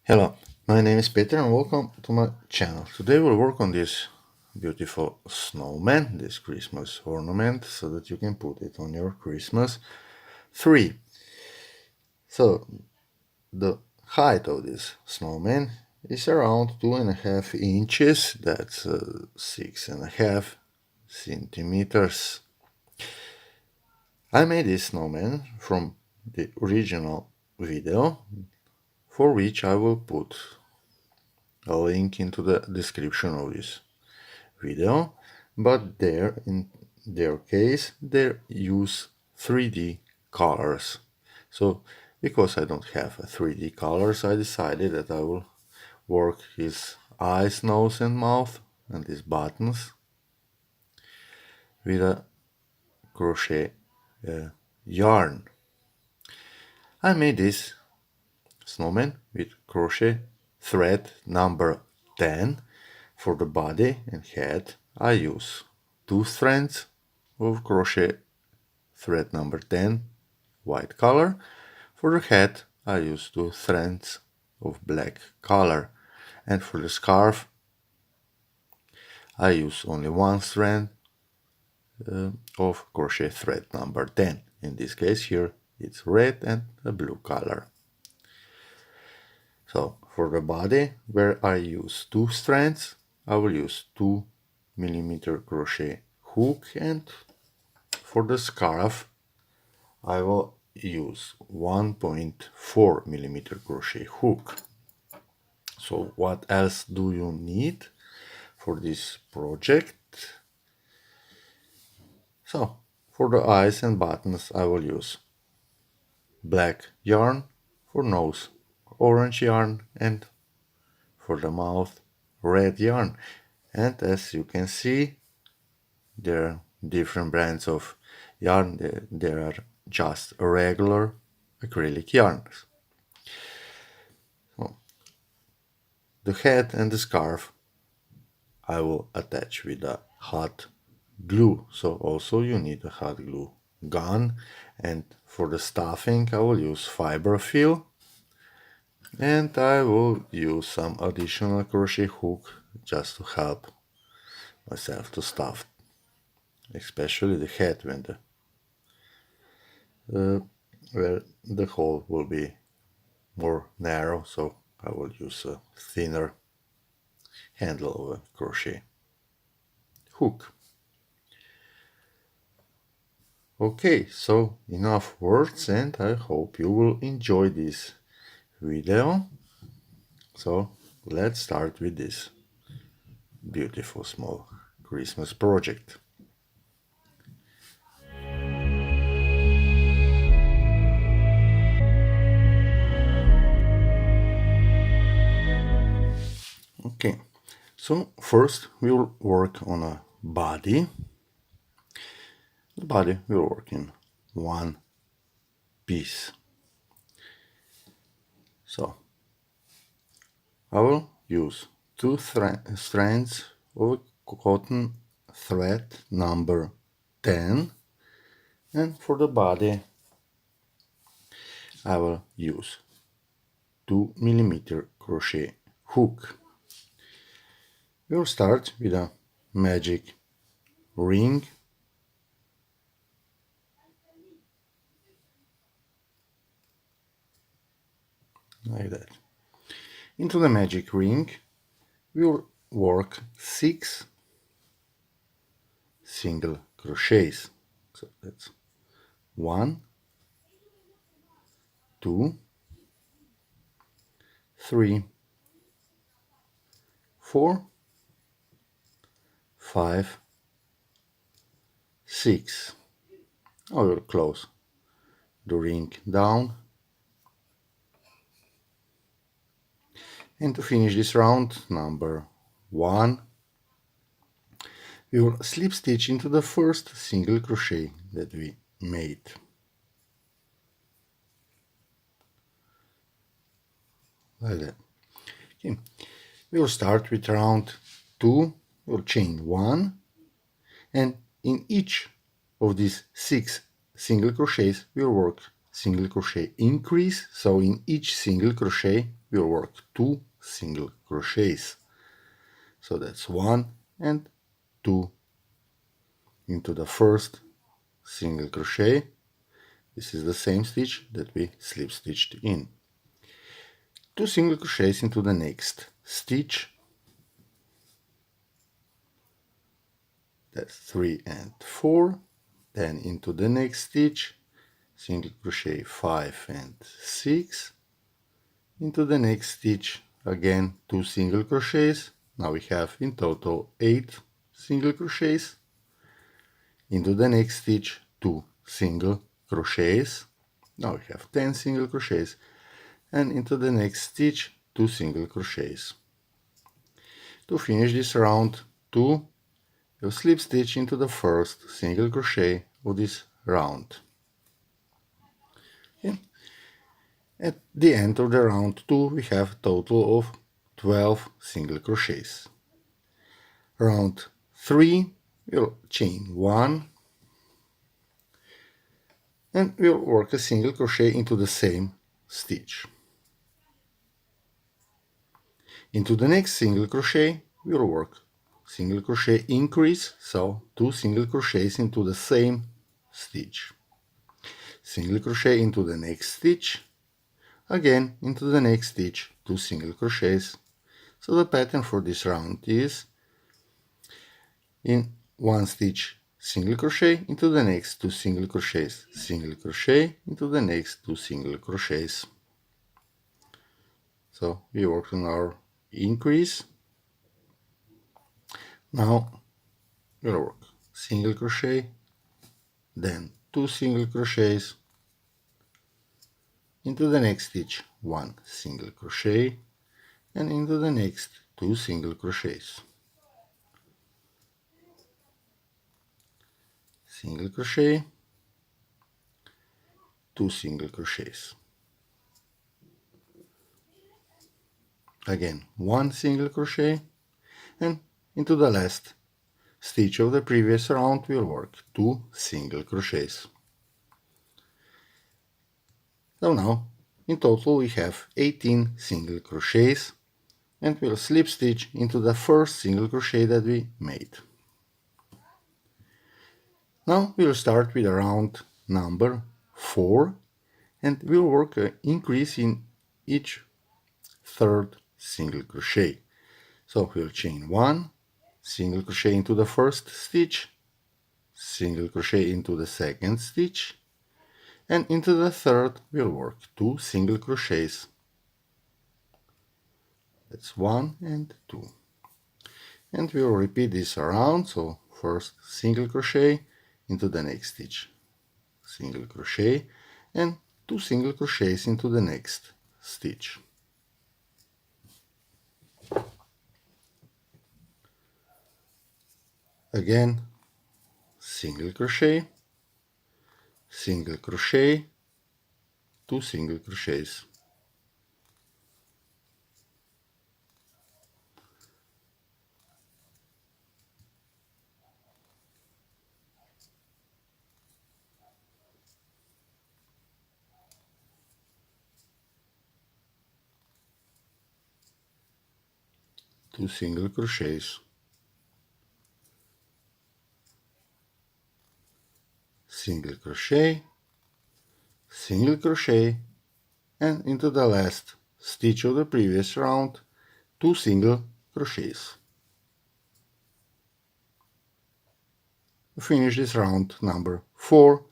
Hello, my name is Peter and welcome to my channel. Today we'll work on this beautiful snowman, this Christmas ornament, so that you can put it on your Christmas tree. So the height of this snowman is around 2.5 inches, that's 6.5 centimeters. I made this snowman from the original video, for which I will put a link into the description of this video, but there in their case they use 3D colors. So because I don't have 3D colors, I decided that I will work his eyes, nose and mouth and his buttons with a crochet yarn. I made this snowman with crochet thread number 10. For the body and head I use 2 strands of crochet thread number 10 white color. For the head I use 2 strands of black color, and for the scarf I use only 1 strand of crochet thread number 10. In this case here it's red and a blue color. So for the body, where I use 2 strands, I will use 2mm crochet hook, and for the scarf I will use 1.4mm crochet hook. So what else do you need for this project? So for the eyes and buttons I will use black yarn, for nose orange yarn, and for the mouth red yarn. And as you can see, there are different brands of yarn. There are just regular acrylic yarns. So, the head and the scarf I will attach with a hot glue. So also you need a hot glue gun. And for the stuffing I will use fiberfill. And I will use some additional crochet hook just to help myself to stuff, especially the head when where the hole will be more narrow, so I will use a thinner handle of a crochet hook. Okay, so enough words, and I hope you will enjoy this video. So let's start with this beautiful small Christmas project. Okay, so first we'll work on a body. The body will work in one piece. So I will use 2 strands of cotton thread number 10, and for the body I will use 2mm crochet hook. We'll start with a magic ring. Like that. Into the magic ring we'll work 6 single crochets. So that's 1, 2, 3, 4, 5, 6. I will close the ring down. And to finish this round, number 1, we will slip stitch into the first single crochet that we made. Like that. Okay. We will start with round 2. We'll chain 1, and in each of these 6 single crochets we'll work single crochet increase. So in each single crochet we'll work 2 single crochets. So that's 1 and 2 into the first single crochet. This is the same stitch that we slip stitched in. 2 single crochets into the next stitch. That's 3 and 4. Then into the next stitch, single crochet 5 and 6. Into the next stitch, again 2 single crochets. Now we have in total 8 single crochets. Into the next stitch, 2 single crochets. Now we have 10 single crochets. And into the next stitch, 2 single crochets. To finish this round 2, you'll slip stitch into the first single crochet of this round. Okay. At the end of the round 2, we have a total of 12 single crochets. Round 3, we'll chain 1 and we'll work a single crochet into the same stitch. Into the next single crochet, we'll work single crochet increase, so 2 single crochets into the same stitch. Single crochet into the next stitch, again into the next stitch, 2 single crochets. So the pattern for this round is in one stitch single crochet into the next 2 single crochets, single crochet into the next 2 single crochets. So we worked on our increase. Now we'll work single crochet, then 2 single crochets, into the next stitch 1 single crochet, and into the next 2 single crochets. Single crochet, 2 single crochets. Again 1 single crochet, and into the last stitch of the previous round we'll work 2 single crochets. So now in total we have 18 single crochets, and we'll slip stitch into the first single crochet that we made. Now we'll start with round number 4, and we'll work an increase in each third single crochet. So we'll chain 1, single crochet into the first stitch, single crochet into the second stitch, and into the third we'll work 2 single crochets. That's 1 and 2. And we'll repeat this around, so first single crochet into the next stitch, single crochet, and 2 single crochets into the next stitch. Again, single crochet, single crochet, 2 single crochets. Two single crochets, single crochet, single crochet, and into the last stitch of the previous round 2 single crochets. To finish this round number 4,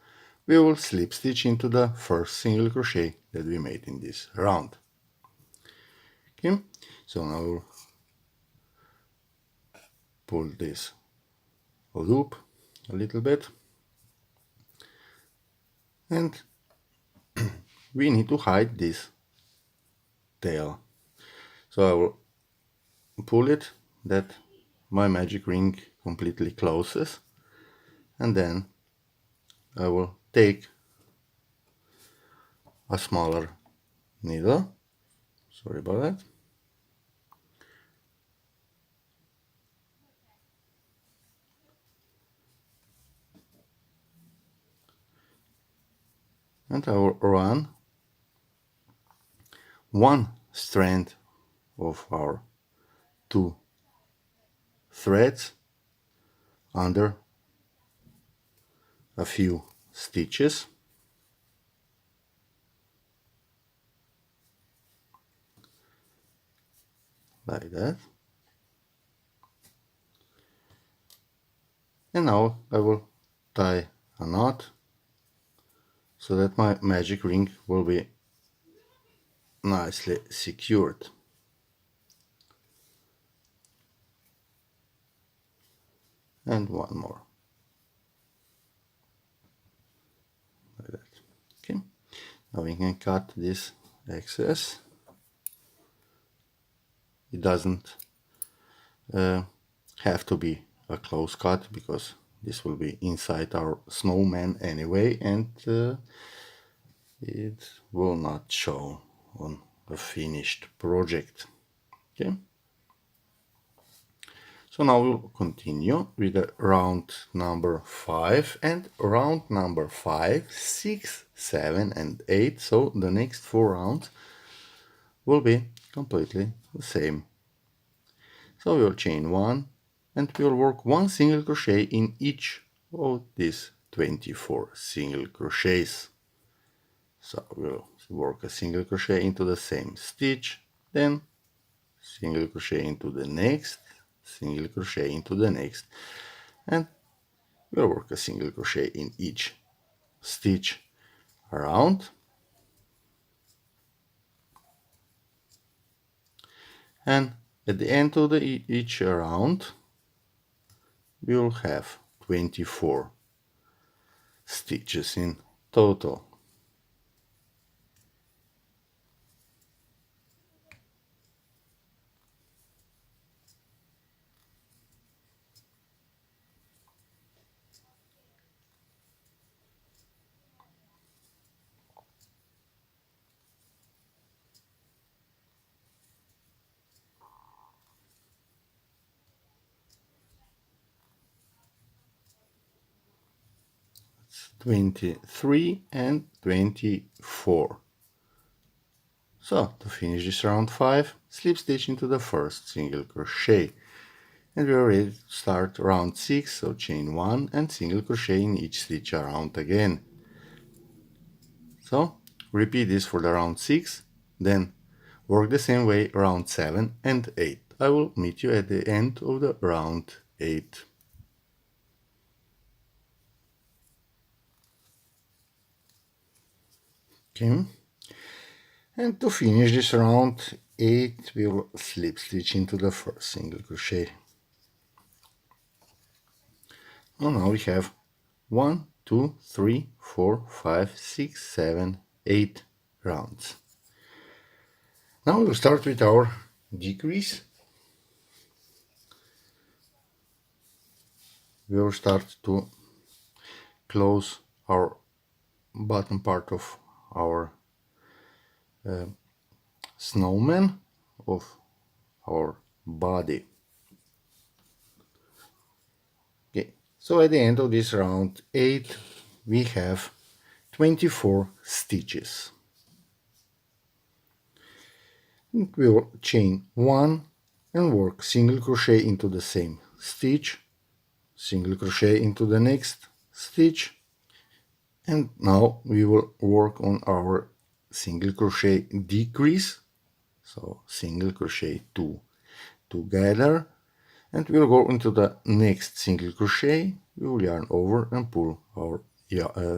we will slip stitch into the first single crochet that we made in this round. Okay, so now we'll pull this loop a little bit, and we need to hide this tail. So I will pull it that my magic ring completely closes, and then I will take a smaller needle, sorry about that, and I will run 1 strand of our 2 threads under a few stitches, like that. And now I will tie a knot so that my magic ring will be nicely secured. And one more, like that. Okay, now we can cut this excess. It doesn't have to be a close cut, because this will be inside our snowman anyway, and it will not show on a finished project. Okay, so now we'll continue with the round number 5 and round number 5, 6, 7 and 8. So the next 4 rounds will be completely the same. So we'll chain 1 and we'll work 1 single crochet in each of these 24 single crochets. So we'll work a single crochet into the same stitch, then single crochet into the next, single crochet into the next, and we'll work a single crochet in each stitch around. And at the end of each round, we will have 24 stitches in total. It's 23 and 24. So to finish this round 5, slip stitch into the first single crochet. And we are ready to start round 6, so chain 1 and single crochet in each stitch around again. So repeat this for the round 6, then work the same way round 7 and 8. I will meet you at the end of the round 8. Okay, and to finish this round 8, we will slip stitch into the first single crochet. And now we have 1, 2, 3, 4, 5, 6, 7, 8 rounds. Now we'll start with our decrease. We will start to close our bottom part of our snowman, of our body. Okay, so at the end of this round 8, we have 24 stitches. And we will chain 1 and work single crochet into the same stitch, single crochet into the next stitch, and now we will work on our single crochet decrease. So single crochet 2 together, and we'll go into the next single crochet. We will yarn over and pull our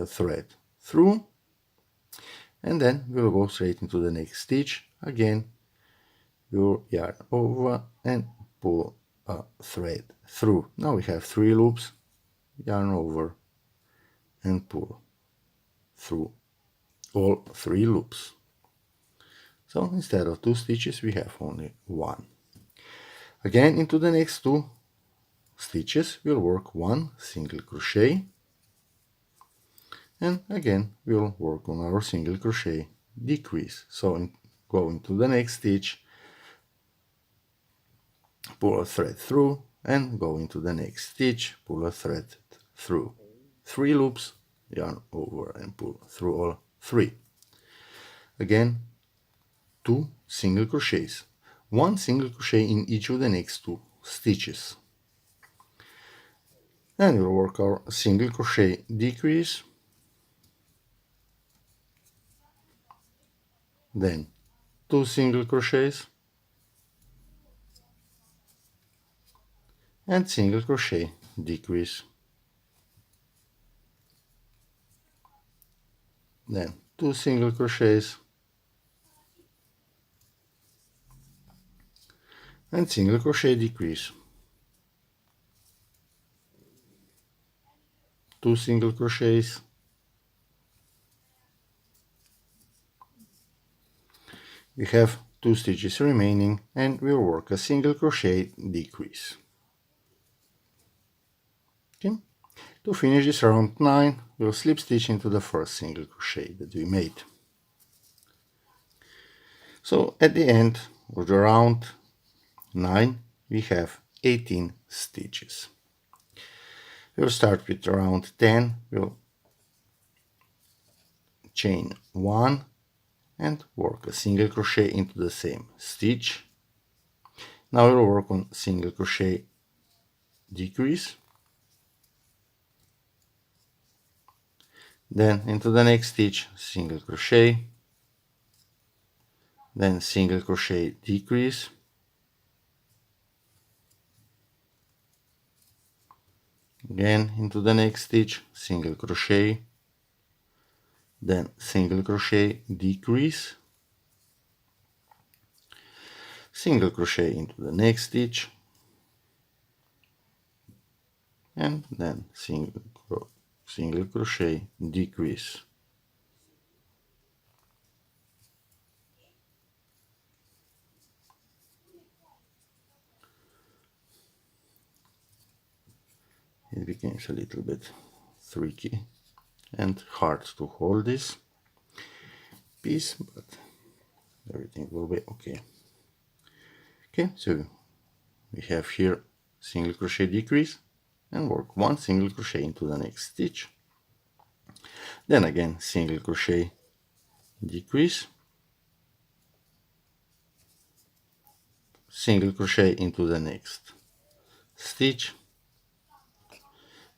thread through, and then we'll go straight into the next stitch. Again, we'll yarn over and pull a thread through. Now we have 3 loops, yarn over and pull through all 3 loops. So instead of 2 stitches, we have only 1. Again, into the next 2 stitches, we'll work 1 single crochet, and again we'll work on our single crochet decrease. So go into the next stitch, pull a thread through, and go into the next stitch, pull a thread through. 3 loops, yarn over and pull through all 3. Again, 2 single crochets, one single crochet in each of the next 2 stitches. Then we'll work our single crochet decrease, then 2 single crochets and single crochet decrease, then 2 single crochets and single crochet decrease, 2 single crochets, we have 2 stitches remaining and we'll work a single crochet decrease. Okay. To finish this round 9, we'll slip stitch into the first single crochet that we made. So at the end of the round 9 we have 18 stitches. We'll start with round 10, we'll chain 1 and work a single crochet into the same stitch. Now we'll work on single crochet decrease, then into the next stitch single crochet, then single crochet decrease, again into the next stitch single crochet, then single crochet decrease, single crochet into the next stitch, and then single crochet decrease. It becomes a little bit tricky and hard to hold this piece, but everything will be okay. Okay, so we have here single crochet decrease and work 1 single crochet into the next stitch, then again single crochet decrease, single crochet into the next stitch.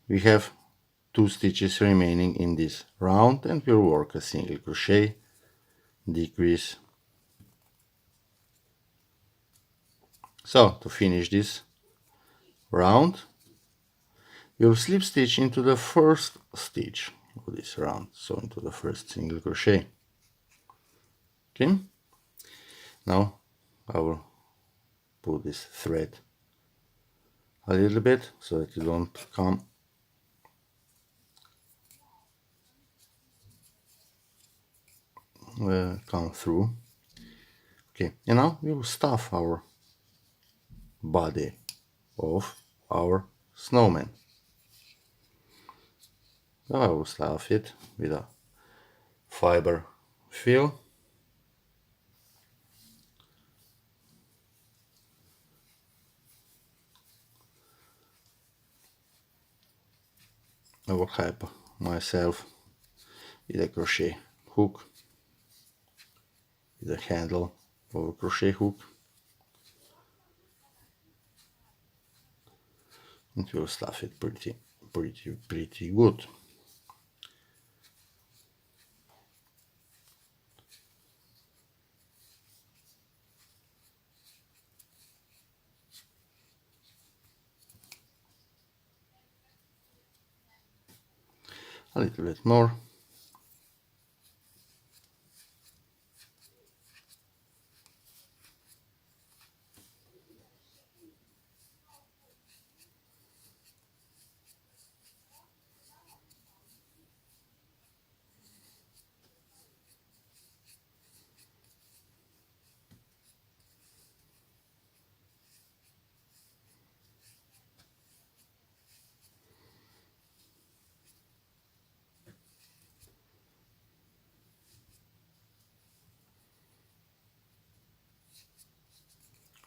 We have 2 stitches remaining in this round and we'll work a single crochet decrease. So to finish this round, we'll slip stitch into the first stitch of this round, so into the first single crochet. Okay, now I will pull this thread a little bit so that you don't come through. Okay, and now we will stuff our body of our snowman. Now I will stuff it with a fiber fill. I will help myself with a crochet hook, with the handle of a crochet hook, and we'll stuff it pretty good. A little bit more.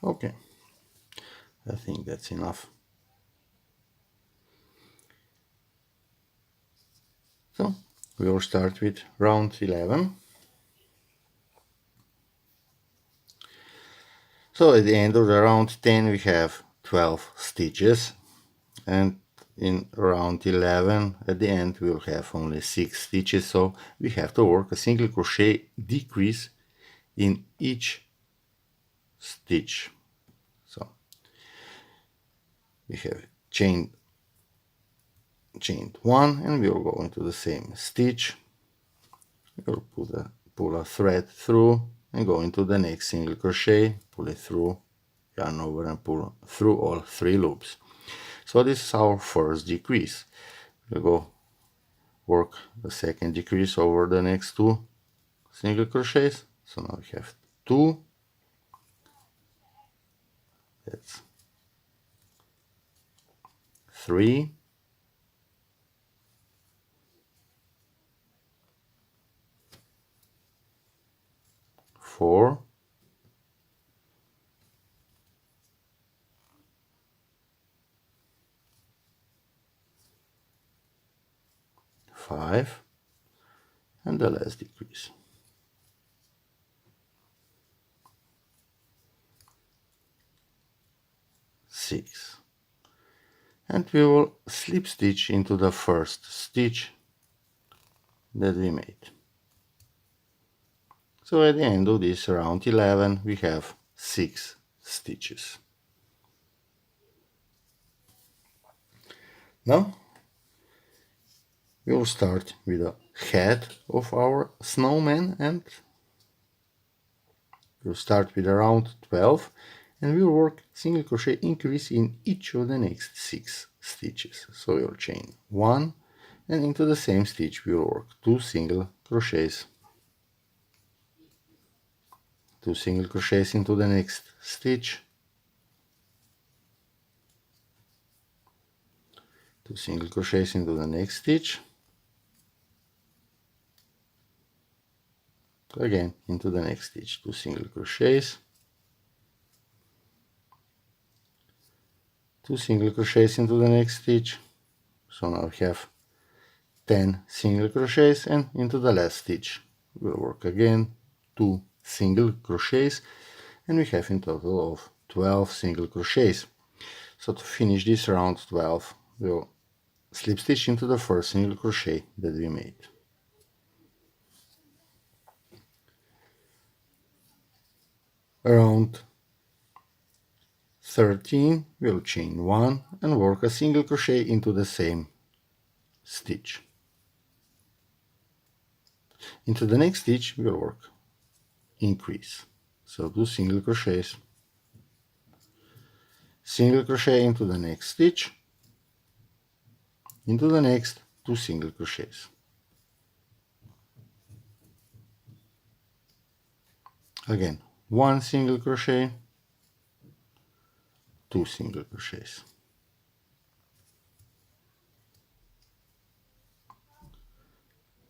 Okay, I think that's enough. So we will start with round 11. So at the end of the round 10 we have 12 stitches, and in round 11 at the end we'll have only 6 stitches, so we have to work a single crochet decrease in each stitch. So we have chained one, and we'll go into the same stitch. We'll pull a thread through and go into the next single crochet, pull it through, yarn over and pull through all 3 loops. So this is our first decrease. We'll go work the second decrease over the next 2 single crochets. So now we have 2, that's 3, 4, 5, and the last decrease. 6, and we will slip stitch into the first stitch that we made. So at the end of this round 11 we have 6 stitches. Now we will start with the head of our snowman, and we'll start with around 12, and we'll work single crochet increase in each of the next 6 stitches. So we'll chain 1, and into the same stitch we'll work 2 single crochets, 2 single crochets into the next stitch, 2 single crochets into the next stitch, again into the next stitch, 2 single crochets, 2 single crochets into the next stitch. So now we have 10 single crochets, and into the last stitch we'll work again 2 single crochets, and we have in total of 12 single crochets. So to finish this round 12 we'll slip stitch into the first single crochet that we made. Around 13 we'll chain 1 and work a single crochet into the same stitch. Into the next stitch we'll work increase, so 2 single crochets, single crochet into the next stitch, into the next 2 single crochets, again 1 single crochet, 2 single crochets,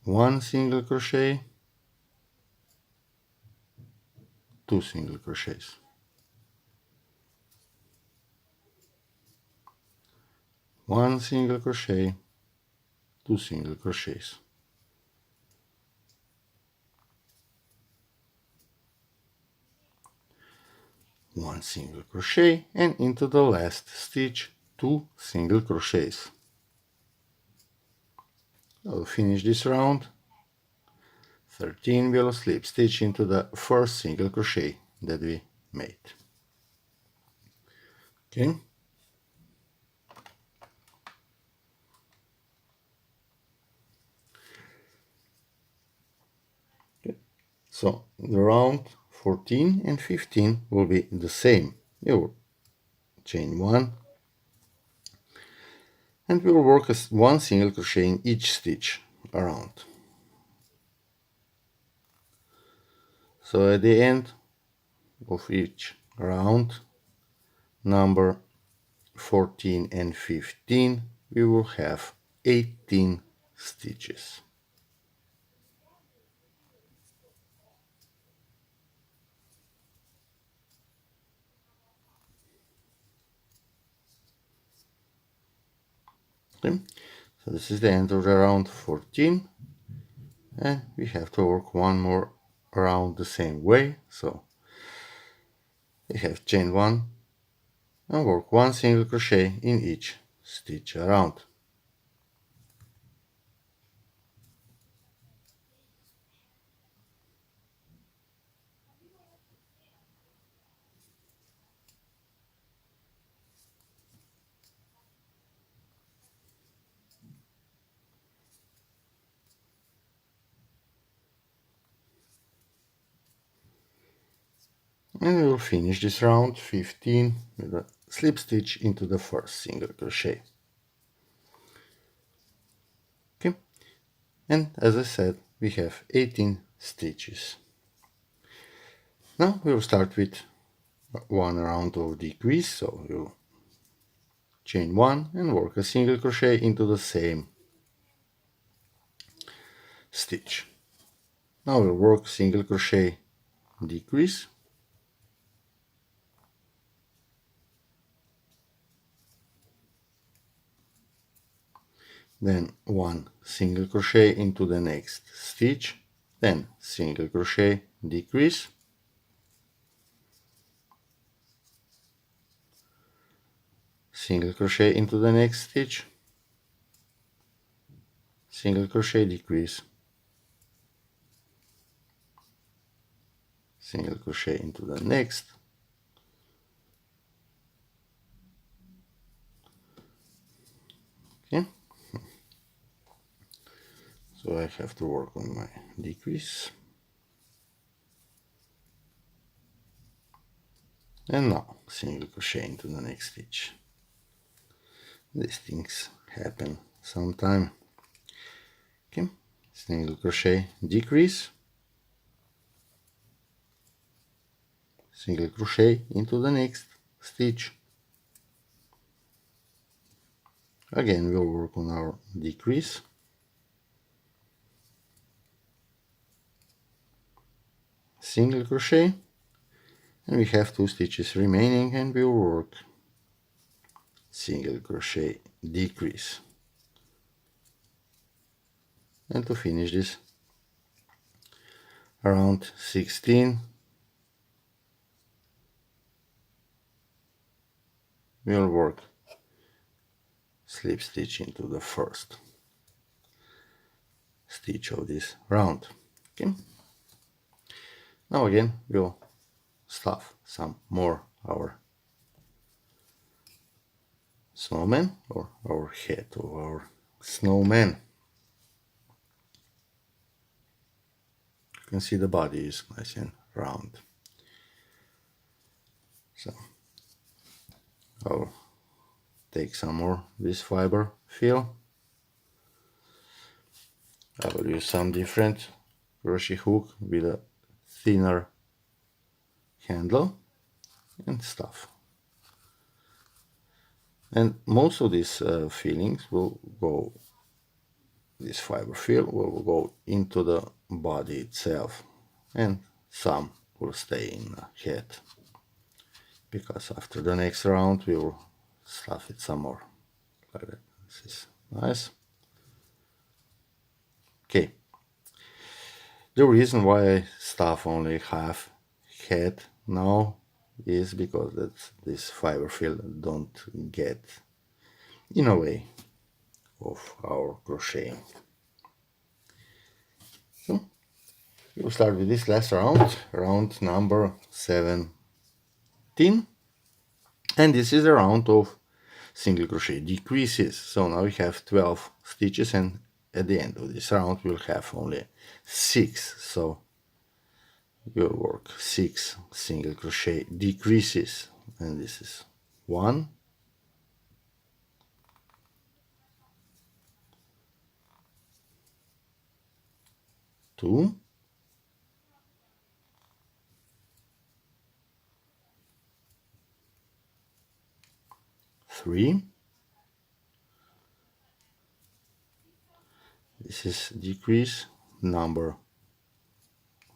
1 single crochet, 2 single crochets, 1 single crochet, 2 single crochets, 1 single crochet, and into the last stitch 2 single crochets. I'll finish this round 13, we'll slip stitch into the first single crochet that we made. Okay. So the round 14 and 15 will be the same. You'll chain 1, and we'll work as 1 single crochet in each stitch around. So at the end of each round, number 14 and 15, we will have 18 stitches. Okay. So this is the end of the round 14, and we have to work one more round the same way. So we have chain 1 and work 1 single crochet in each stitch around. And we will finish this round 15 with a slip stitch into the first single crochet. Okay, and as I said, we have 18 stitches. Now we will start with one round of decrease, so you chain 1 and work a single crochet into the same stitch. Now we'll work single crochet decrease, then 1 single crochet into the next stitch, then single crochet decrease, single crochet into the next stitch, single crochet decrease, single crochet into the next, okay, so I have to work on my decrease, and now single crochet into the next stitch. These things happen sometime. Okay, single crochet decrease, single crochet into the next stitch. Again, we'll work on our decrease, single crochet, and we have 2 stitches remaining, and we'll work single crochet decrease. And to finish this around 16, we'll work slip stitch into the first stitch of this round. Okay, now again we'll stuff some more our snowman, or our head of our snowman. You can see the body is nice and round. So I'll take some more this fiber fill. I will use some different crochet hook with a thinner handle and stuff. And most of these fillings will go, this fiber fill will go into the body itself, and some will stay in the head, because after the next round we will stuff it some more, like that. This is nice. Okay, the reason why I stuff only half head now is because this fiber fill don't get in a way of our crocheting. So we'll start with this last round number 17, and this is a round of single crochet decreases. So now we have 12 stitches, and at the end of this round we'll have only 6, so we'll work 6 single crochet decreases, and this is 1, 2, 3, this is decrease number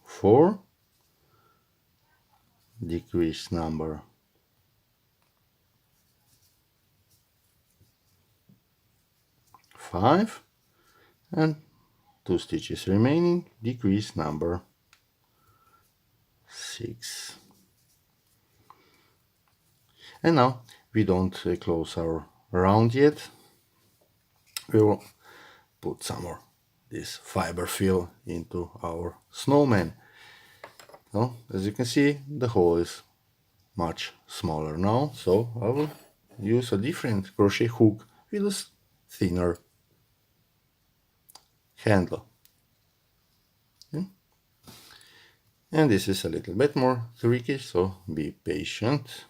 4, decrease number 5, and 2 stitches remaining, decrease number 6. And now we don't close our round yet. We will put some more this fiber fill into our snowman. Now, as you can see, the hole is much smaller now, so I will use a different crochet hook with a thinner handle. Okay. And this is a little bit more tricky, so be patient.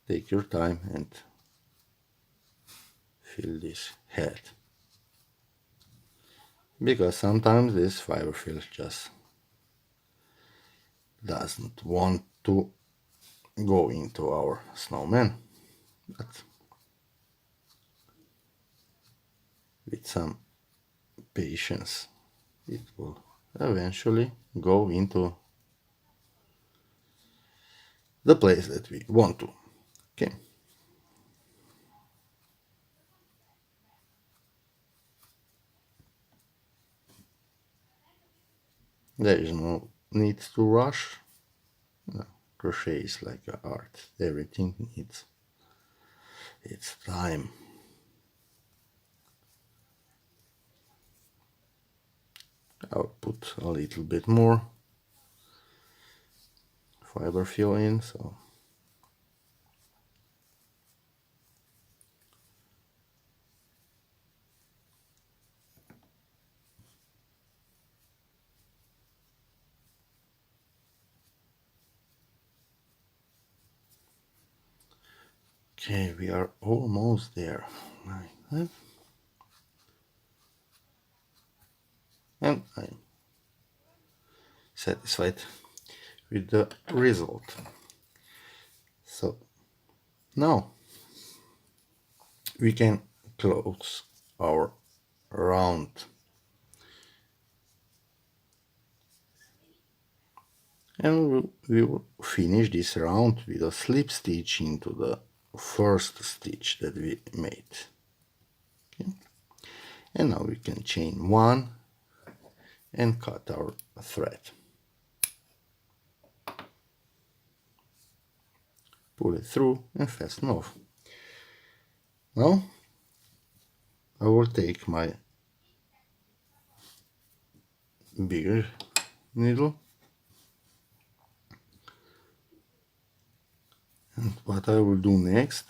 Take your time and fill this head. Because sometimes this fiber fill just doesn't want to go into our snowman. But with some patience, it will eventually go into the place that we want to. Okay. There is no need to rush. No, crochet is like an art. Everything needs its time. I'll put a little bit more fiber fill in, so okay, we are almost there. Like that. And I'm satisfied with the result. So now we can close our round. And we will finish this round with a slip stitch into the first stitch that we made. Okay. And now we can chain one and cut our thread. Pull it through and fasten off. Now I will take my bigger needle, and what I will do next,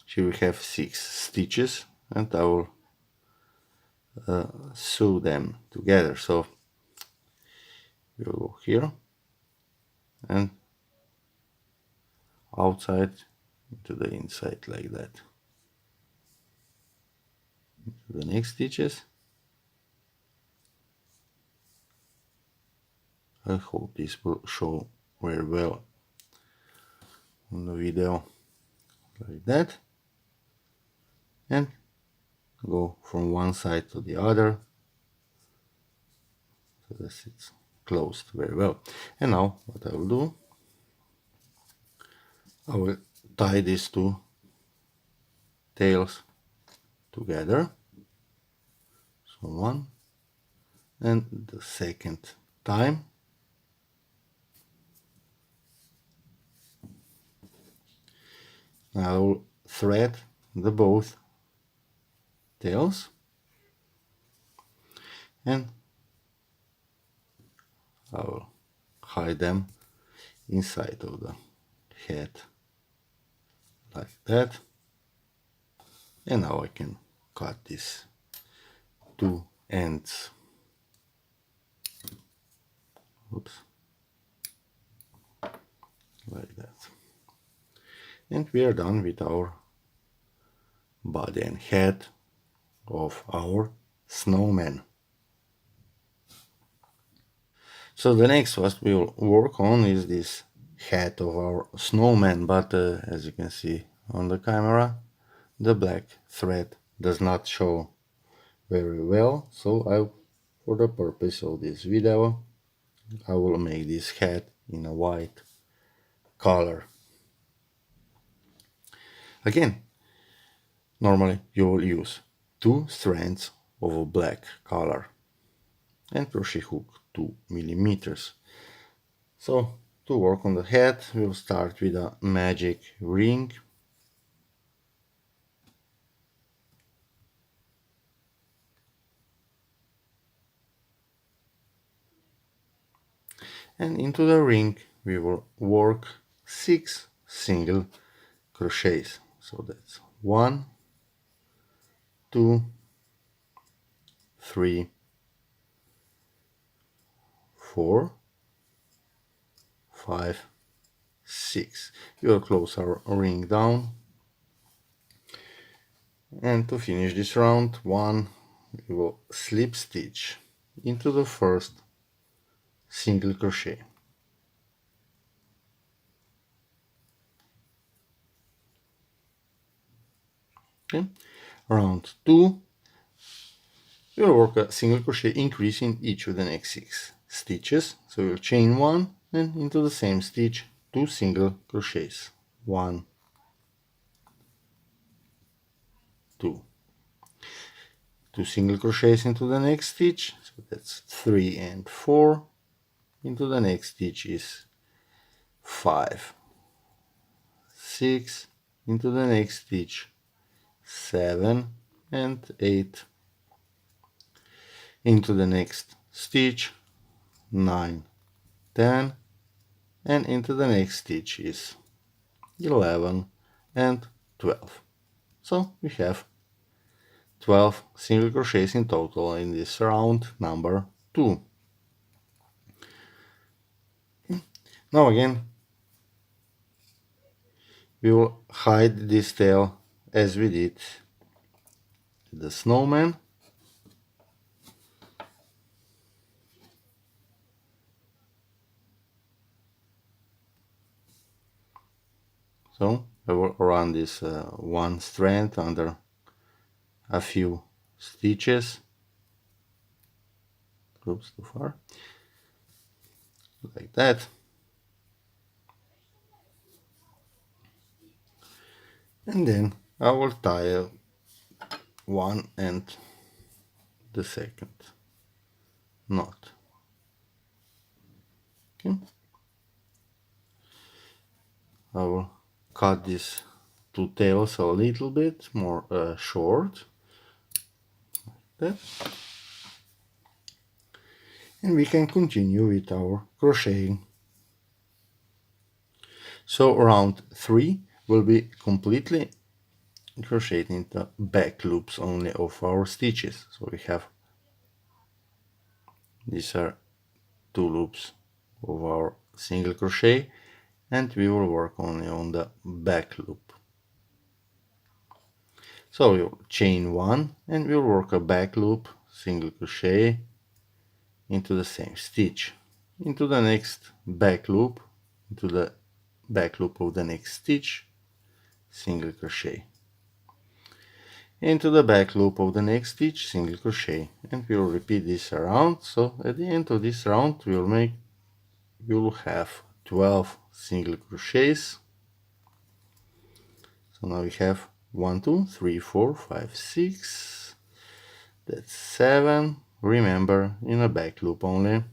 she will have 6 stitches, and I will sew them together. So we'll go here and outside to the inside like that. The next stitches. I hope this will show very well on the video, like that, and go from one side to the other so that it's closed very well. And now what I will do, I will tie these two tails together, so one and the second time. I will thread the both tails and I will hide them inside of the head like that. And now I can cut these two ends. Oops. Like that. And we are done with our body and head of our snowman. So the next what we'll work on is this head of our snowman, but as you can see on the camera, the black thread does not show very well, so for the purpose of this video, I will make this head in a white color. Again, normally you will use 2 strands of a black color and crochet hook 2 millimeters. So to work on the head, we'll start with a magic ring. And into the ring we will work 6 single crochets. So that's 1, 2, 3, 4, 5, 6. We will close our ring down. And to finish this round, we will slip stitch into the first single crochet. Okay. Round 2, we will work a single crochet increase in each of the next 6 stitches. So we'll chain 1 and into the same stitch 2 single crochets. 1, 2. 2 single crochets into the next stitch, so that's 3 and 4. Into the next stitch is 5, 6. Into the next stitch 7 and 8. Into the next stitch 9, 10, and into the next stitch is 11 and 12. So we have 12 single crochets in total in this round number 2. Now again we will hide this tail as we did the snowman. So I will run this one strand under a few stitches. Oops, too far. Like that. And then I will tie one and the second knot. Okay. I will cut these two tails a little bit more short. Like that. And we can continue with our crocheting. So round 3 will be completely crocheting the back loops only of our stitches. So we have, these are 2 loops of our single crochet, and we will work only on the back loop. So we'll chain 1 and we'll work a back loop, single crochet into the same stitch, into the next back loop, into the back loop of the next stitch, single crochet, into the back loop of the next stitch, single crochet, and we will repeat this around. So at the end of this round we will have 12 single crochets. So now we have 1, 2, 3, 4, 5, 6, that's 7, remember, in a back loop only,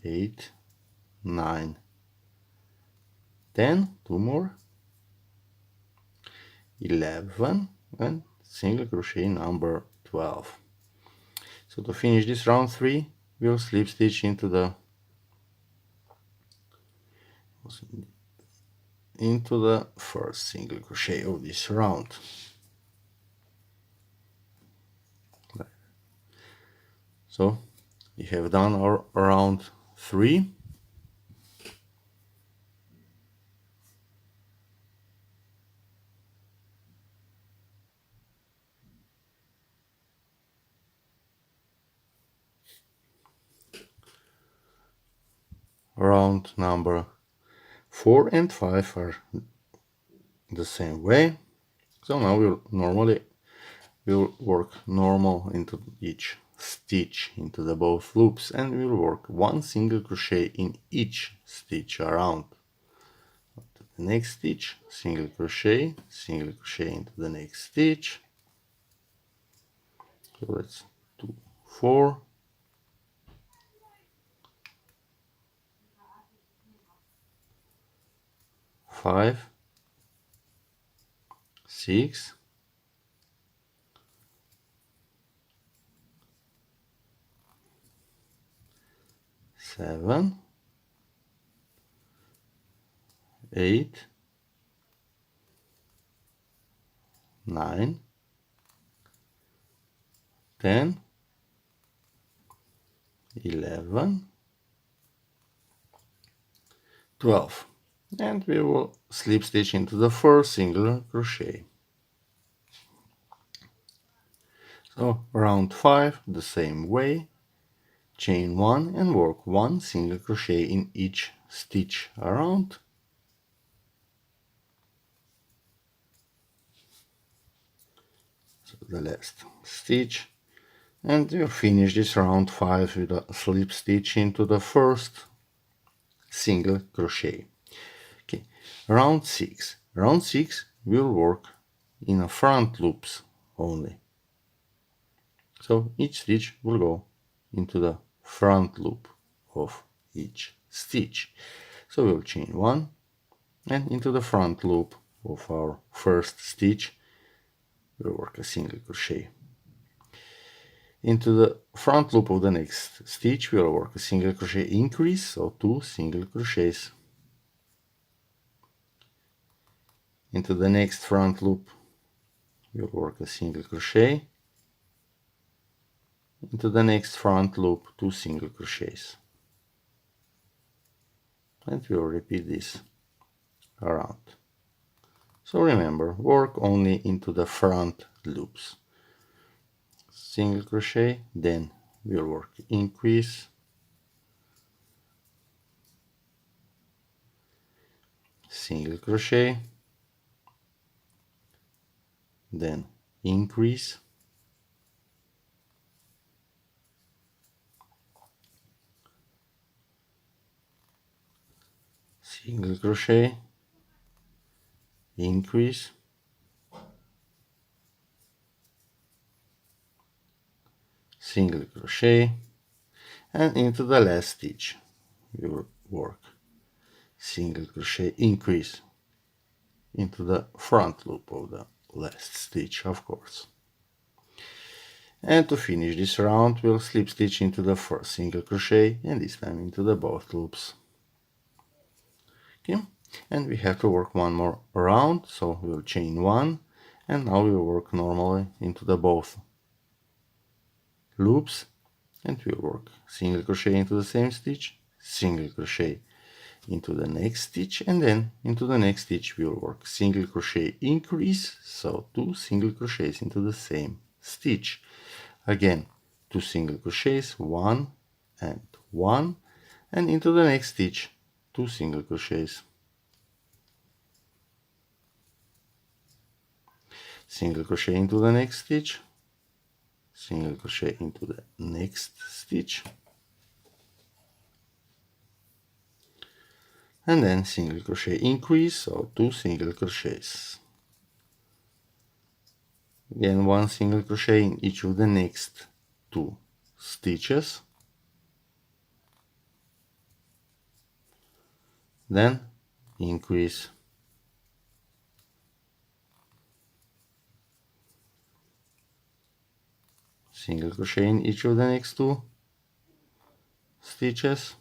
8, 9, 10, 2 more, 11, and single crochet number 12. So to finish this round 3, we'll slip stitch into the first single crochet of this round. So we have done our round 3. Round number 4 and 5 are the same way. So now we'll work normal into each stitch into the both loops, and we'll work 1 single crochet in each stitch around. The next stitch, single crochet into the next stitch. So let's do 4, 5, 6, 7, 8, 9, 10, 11, 12, and we will slip stitch into the first single crochet. So round 5 the same way, chain 1 and work 1 single crochet in each stitch around. So the last stitch, and we'll finish this round 5 with a slip stitch into the first single crochet. Okay, round 6. Round 6 will work in a front loops only. So each stitch will go into the front loop of each stitch. So we'll chain 1 and into the front loop of our first stitch we'll work a single crochet. Into the front loop of the next stitch we'll work a single crochet increase, so 2 single crochets. Into the next front loop we'll work a single crochet. Into the next front loop 2 single crochets, and we'll repeat this around. So remember, work only into the front loops. Single crochet, then we'll work increase, single crochet, then increase, single crochet, increase, single crochet, and into the last stitch we will work single crochet increase into the front loop of the last stitch, of course. And to finish this round we'll slip stitch into the first single crochet, and this time into the both loops. Okay, and we have to work one more round, so we'll chain 1, and now we'll work normally into the both loops, and we'll work single crochet into the same stitch, single crochet into the next stitch, and then into the next stitch we'll work single crochet increase, so 2 single crochets into the same stitch. Again 2 single crochets, 1 and 1, and into the next stitch 2 single crochets, single crochet into the next stitch, single crochet into the next stitch, and then single crochet increase, so 2 single crochets. Again 1 single crochet in each of the next 2 stitches, then increase, single crochet in each of the next 2 stitches,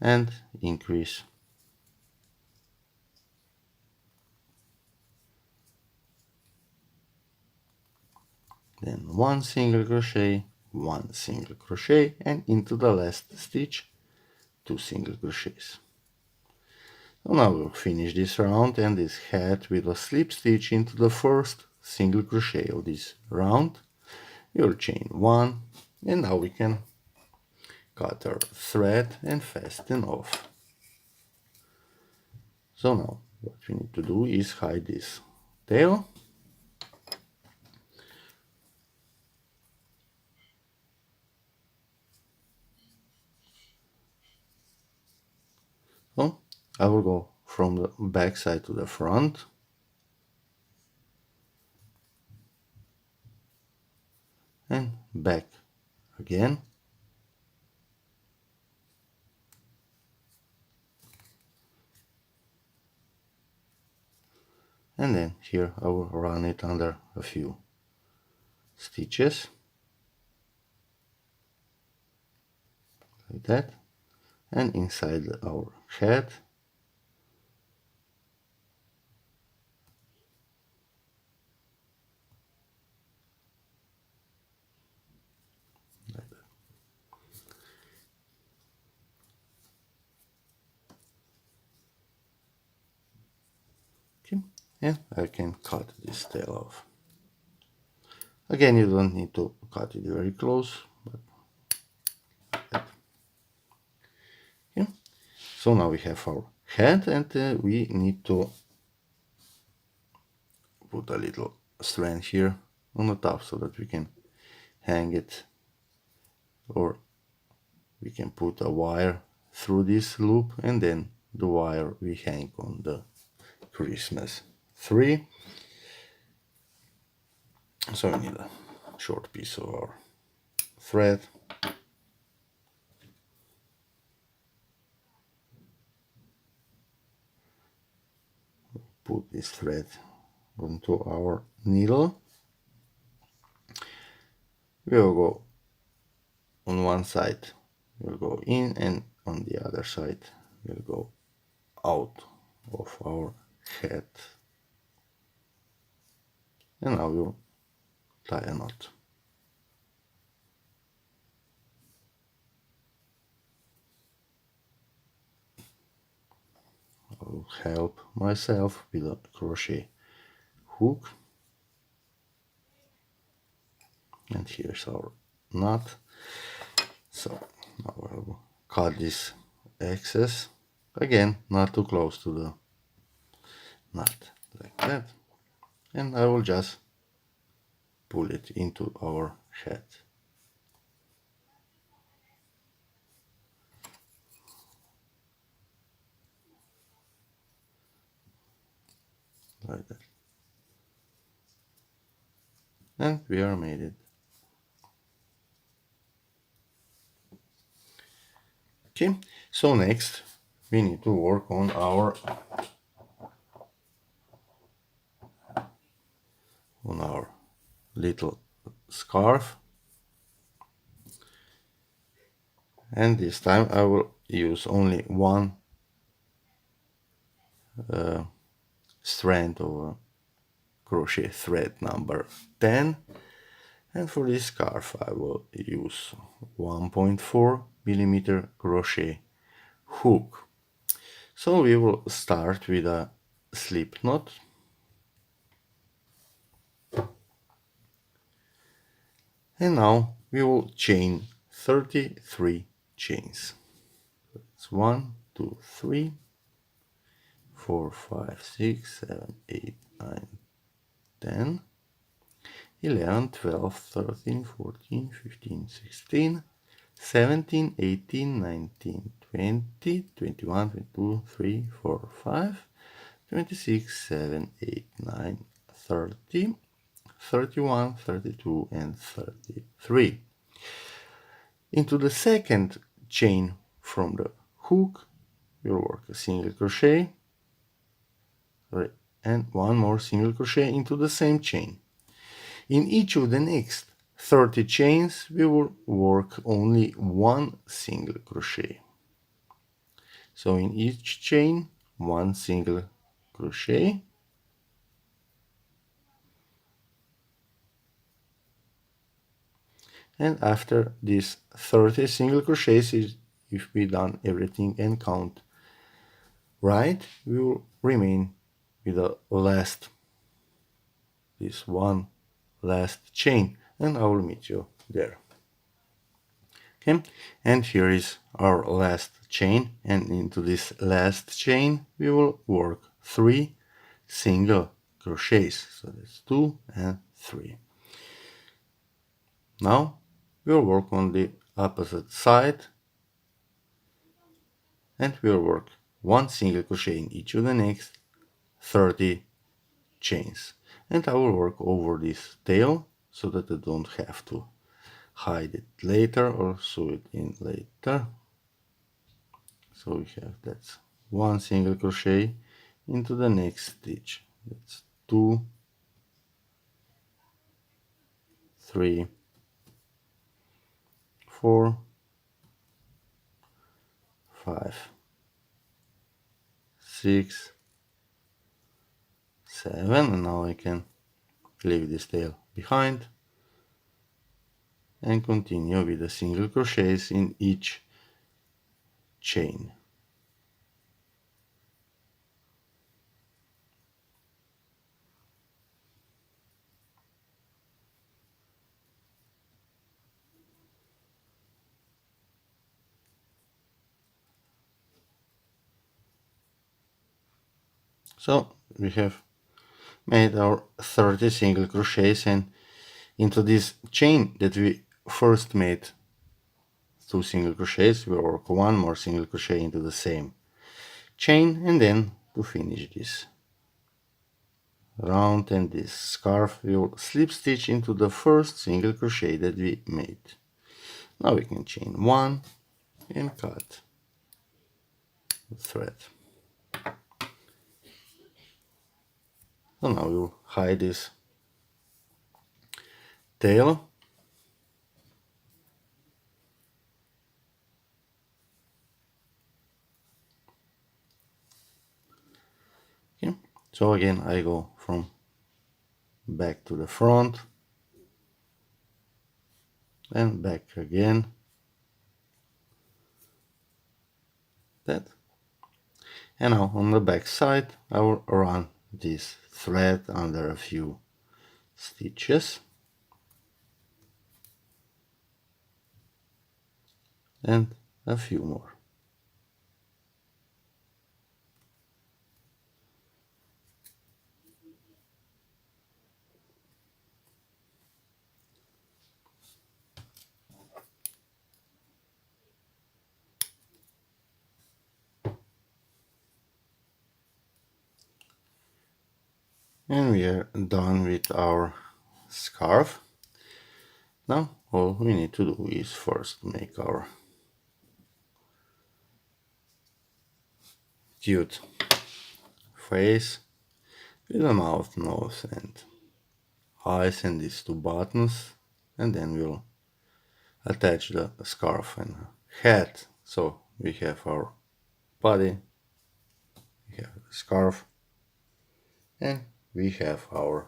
and increase, then 1 single crochet, 1 single crochet, and into the last stitch 2 single crochets. So now we'll finish this round and this hat with a slip stitch into the first single crochet of this round. We'll chain 1, and now we can cut our thread and fasten off. So now what we need to do is hide this tail. So I will go from the back side to the front, and back again, and then here I will run it under a few stitches like that, and inside our head like that. Okay. And I can cut this tail off. Again, you don't need to cut it very close, but like that. Okay. So now we have our head, and we need to put a little strand here on the top so that we can hang it, or we can put a wire through this loop, and then the wire we hang on the Christmas tree. So we need a short piece of our thread. Put this thread onto our needle. We will go on one side, we'll go in, and on the other side we'll go out of our head. And now we'll tie a knot. I'll help myself with a crochet hook. And here's our knot. So now I'll cut this excess, again not too close to the knot, like that, and I will just pull it into our head. Like that. And we are made it. Okay, so next we need to work on our little scarf, and this time I will use only one strand of crochet thread number 10, and for this scarf I will use 1.4 millimeter crochet hook. So we will start with a slip knot, and now we will chain 33 chains. It's 1, 2, 3, 4, 5, 6, 7, 8, 9, 10, 11, 12, 13, 14, 15, 16, 17, 18, 19, 20, 21, 22, 3, 4, 5, 26, 7, 8, 9, 30, 31, 32, and 33. Into the second chain from the hook, we'll work a single crochet, and one more single crochet into the same chain. In each of the next 30 chains, we will work only one single crochet. So in each chain, one single crochet. And after these 30 single crochets, if we done everything and count right, we will remain with the last, this one last chain, and I will meet you there. Okay, and here is our last chain, and into this last chain we will work 3 single crochets. So that's 2 and 3. Now we'll work on the opposite side, and we'll work one single crochet in each of the next 30 chains. And I will work over this tail so that I don't have to hide it later or sew it in later. So we have that's one single crochet into the next stitch. That's 2, 3, 4, 5, 6, 7, and now I can leave this tail behind and continue with the single crochets in each chain. So we have made our 30 single crochets, and into this chain that we first made 2 single crochets, we work 1 more single crochet into the same chain, and then to finish this round and this scarf, we will slip stitch into the first single crochet that we made. Now we can chain 1 and cut the thread. So now we will hide this tail. Okay. So again I go from back to the front and back again. That. And now on the back side I will run this thread under a few stitches and a few more. And we are done with our scarf. Now all we need to do is first make our cute face with a mouth, nose and eyes and these 2 buttons, and then we'll attach the scarf and hat. So we have our body, we have the scarf, and we have our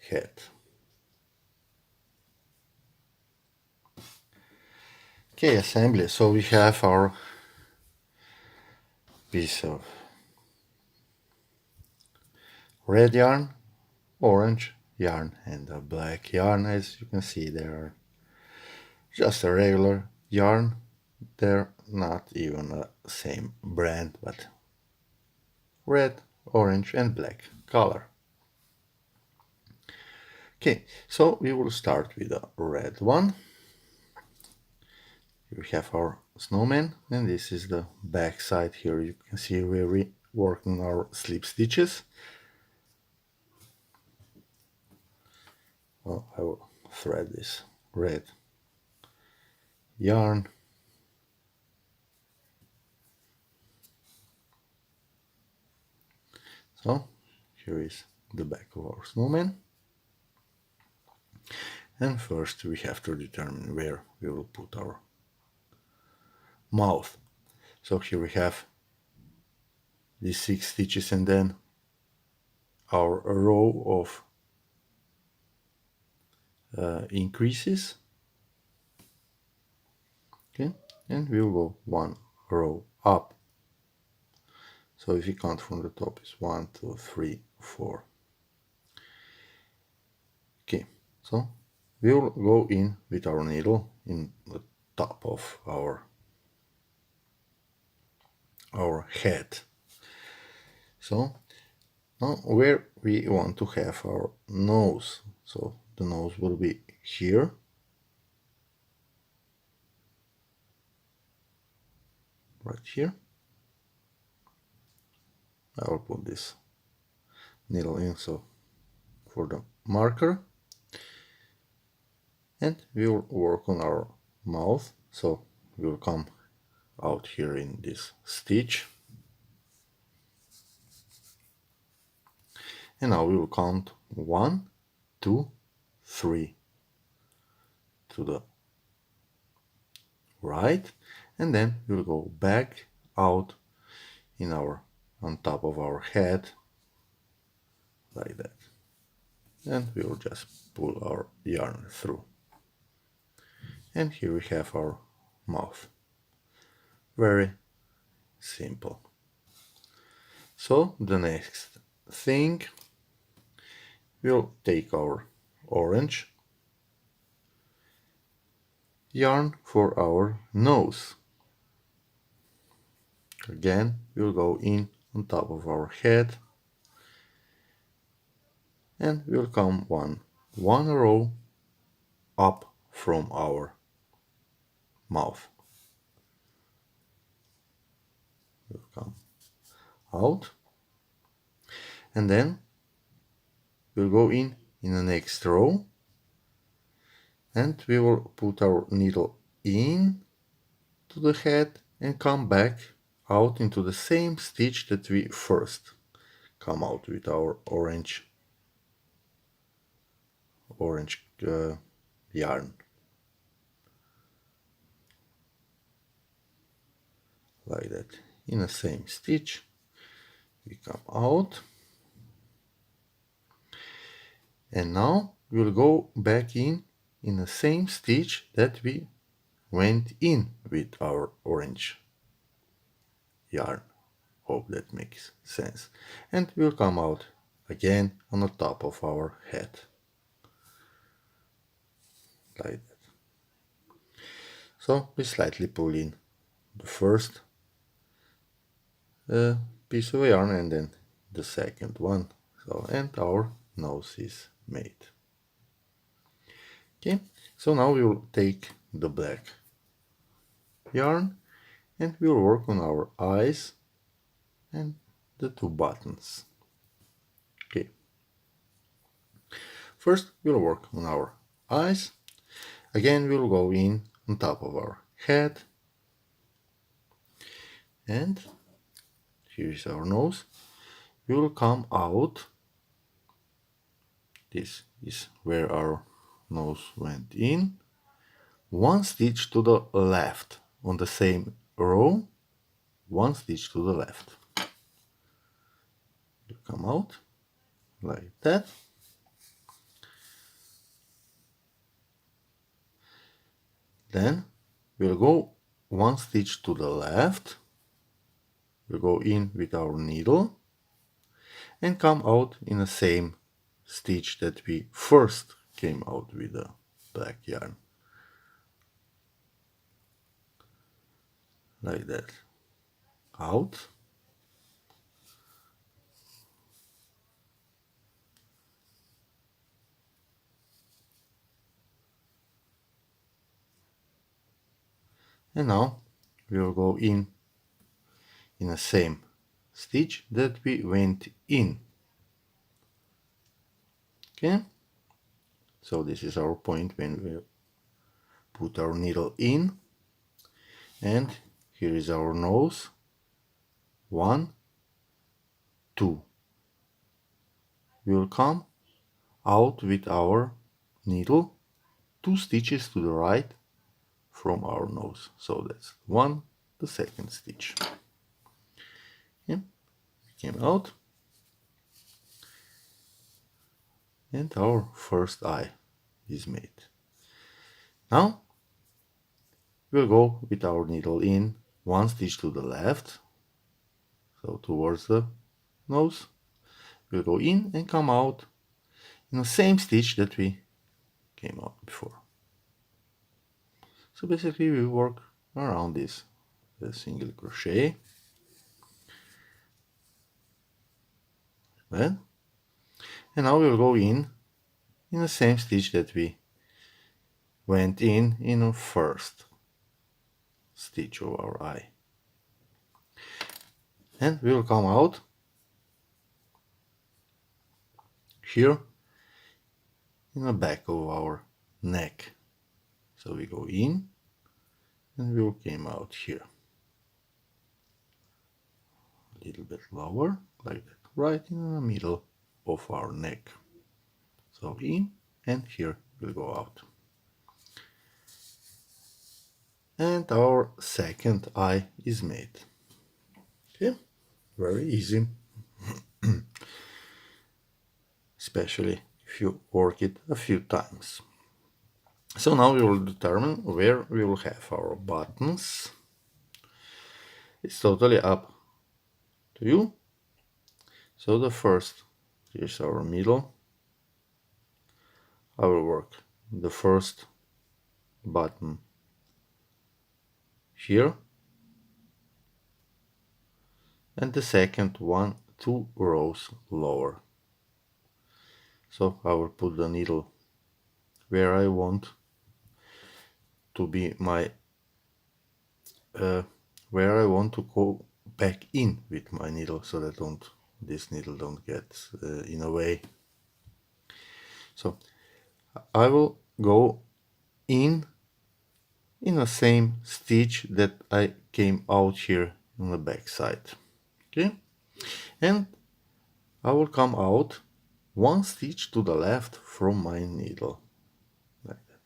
hat. Okay, assembly. So we have our piece of red yarn, orange yarn and a black yarn. As you can see, they are just a regular yarn. They're not even the same brand, but red, orange and black color. Okay, so we will start with the red one. We have our snowman, and this is the back side. Here you can see where we working our slip stitches. Oh, I will thread this red yarn. So here is the back of our snowman. And first we have to determine where we will put our mouth. So here we have these 6 stitches and then our row of increases. Okay, and we'll go 1 row up. So if you count from the top, it's 1, 2, 3, 4. Okay, so we'll go in with our needle in the top of our head. So now where we want to have our nose. So the nose will be here. Right here. I will put this needle in so for the marker, and we will work on our mouth. So we will come out here in this stitch And now we will count 1, 2, 3 to the right, and then we'll go back out on top of our head like that, and we will just pull our yarn through, and here we have our mouth. Very simple. So the next thing, we'll take our orange yarn for our nose. Again, we'll go in on top of our head, and we'll come one row up from our mouth. We'll come out, and then we'll go in the next row, and we will put our needle in to the head and come back out into the same stitch that we first come out with our orange yarn, like that. In the same stitch we come out, and now we'll go back in the same stitch that we went in with our orange yarn. Hope that makes sense. And we'll come out again on the top of our head, like that. So we slightly pull in the first piece of yarn and then the second one. So, and our nose is made. Okay, so now we will take the black yarn and we'll work on our eyes and the two buttons. Okay, first we'll work on our eyes. Again, we'll go in on top of our head, and here is our nose. We will come out. This is where our nose went in. One stitch to the left on the same row, one stitch to the left. You come out like that. Then we'll go one stitch to the left. We'll go in with our needle and come out in the same stitch that we first came out with the black yarn, like that. Out, and now we will go in the same stitch that we went in. Okay, so this is our point when we put our needle in, and here is our nose. 1, 2. We will come out with our needle 2 stitches to the right from our nose. So that's the second stitch. Okay, we came out, and our first eye is made. Now we'll go with our needle in 1 stitch to the left, so towards the nose. We'll go in and come out in the same stitch that we came out before. So basically we work around this single crochet. Well, and now we'll go in the same stitch that we went in the first stitch of our eye, and we'll come out here in the back of our neck. So we go in and we'll came out here a little bit lower, like that, right in the middle of our neck. So in, and here will go out. And our second eye is made. Okay, very easy. Especially if you work it a few times. So now we will determine where we will have our buttons. It's totally up to you. So the first is our middle. I will work the first button here and the second one 2 rows lower. So I will put the needle where I want to be my where I want to go back in with my needle, so that this needle don't get in a way. So I will go in the same stitch that I came out here on the back side. Okay, and I will come out one stitch to the left from my needle, like that.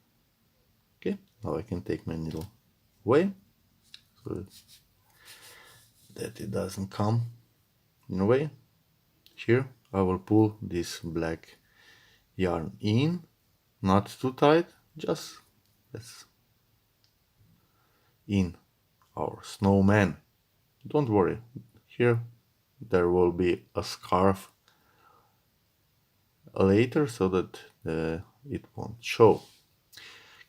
Okay, now I can take my needle away so that it doesn't come in a way. Here I will pull this black yarn in, not too tight, just let's in our snowman. Don't worry, here there will be a scarf later so that it won't show.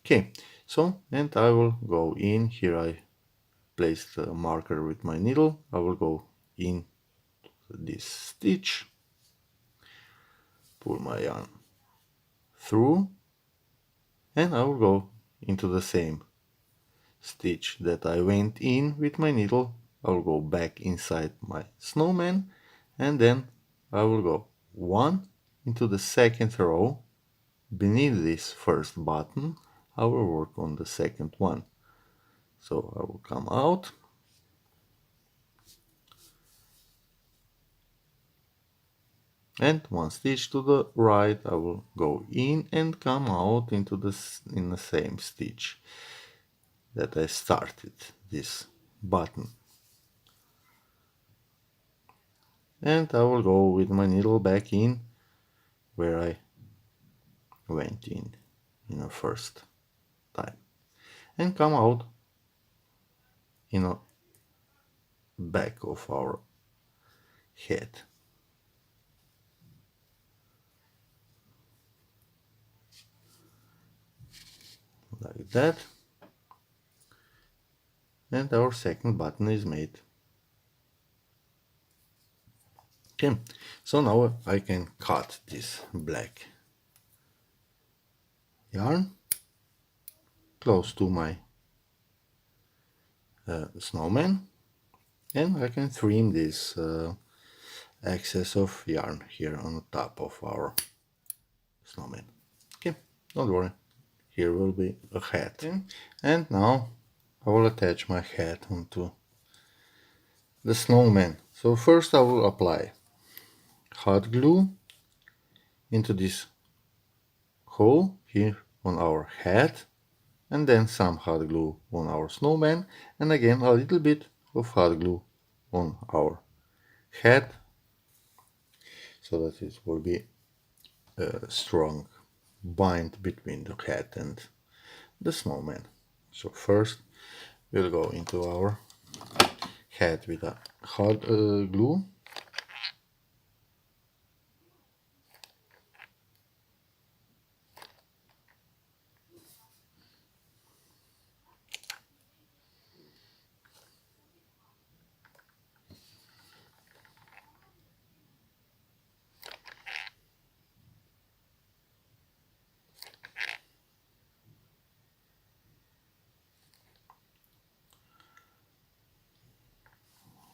Okay, so and I will go in here. I placed a marker with my needle. I will go in this stitch, pull my yarn through, and I will go into the same stitch that I went in with my needle. I will go back inside my snowman, and then I will go one into the second row. Beneath this first button I will work on the second one. So I will come out and one stitch to the right. I will go in and come out into the same stitch that I started this button. And I will go with my needle back in where I went in the first time and come out in the back of our head. Like that. And our second button is made. Okay, so now I can cut this black yarn close to my snowman, and I can trim this excess of yarn here on the top of our snowman. Okay, don't worry, here will be a hat. Okay. And now I will attach my hat onto the snowman. So first I will apply hot glue into this hole here on our hat, and then some hot glue on our snowman, and again a little bit of hot glue on our hat, so that it will be a strong bind between the hat and the snowman. So first we'll go into our hat with a hot glue.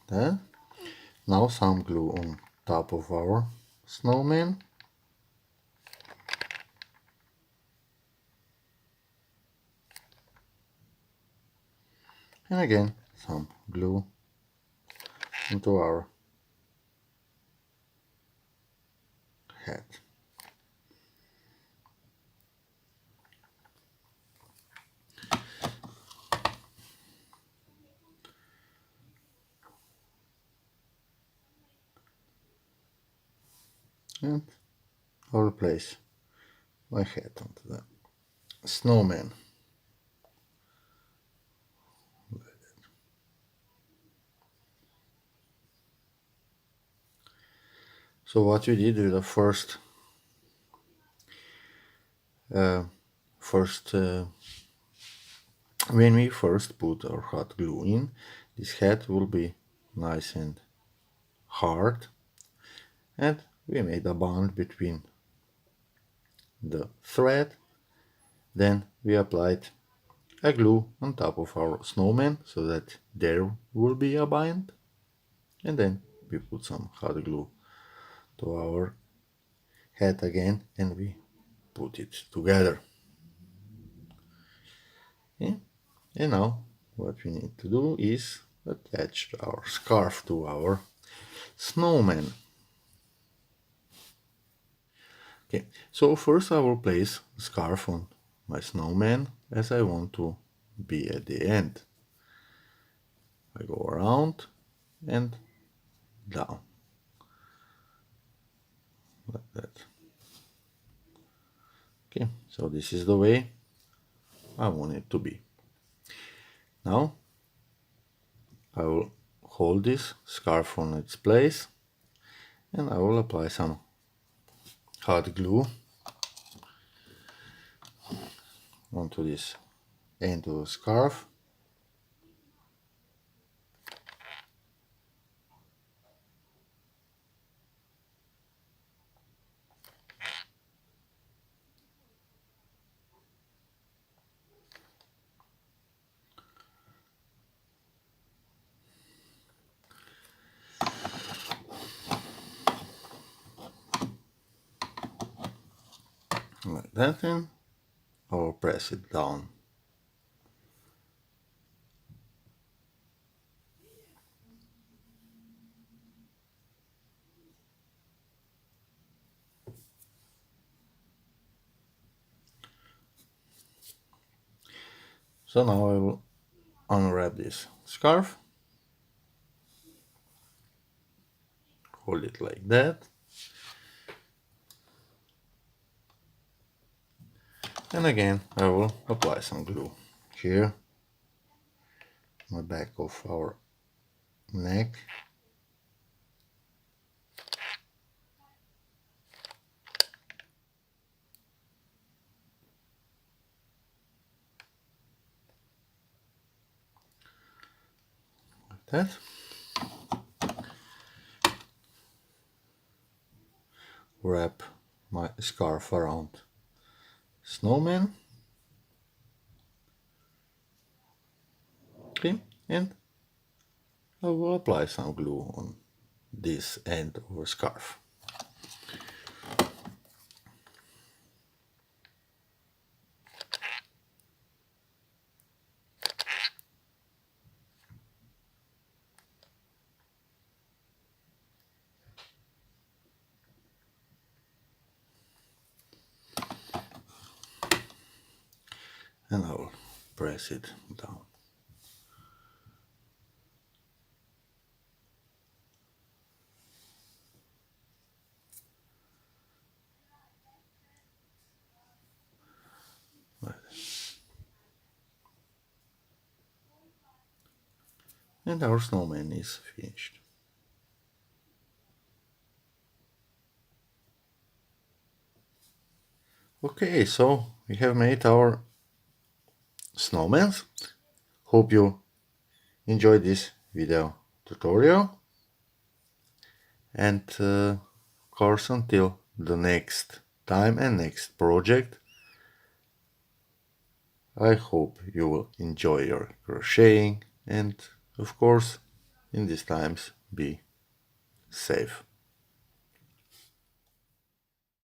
Then now some glue on top of our snowman. And again some glue into our hat. And I will place my hat onto the snowman. So what we did with the first when we first put our hot glue in, this hat will be nice and hard, and we made a bond between the thread. Then we applied a glue on top of our snowman so that there will be a bind, and then we put some hot glue to our hat again and we put it together. Okay? And now what we need to do is attach our scarf to our snowman. Okay, so first I will place the scarf on my snowman as I want to be at the end. I go around and down, like that. Okay, so this is the way I want it to be. Now I will hold this scarf on its place and I will apply some hot glue onto this end of the scarf. Like that, and I will press it down. So now I will unwrap this scarf, hold it like that, and again I will apply some glue here on the back of our neck. Like that. Wrap my scarf around snowman. Okay, and I will apply some glue on this end of the scarf. And I will press it down. Like this. And our snowman is finished. Okay, so we have made our snowmans. Hope you enjoyed this video tutorial, and of course until the next time and next project, I hope you will enjoy your crocheting and of course in these times be safe.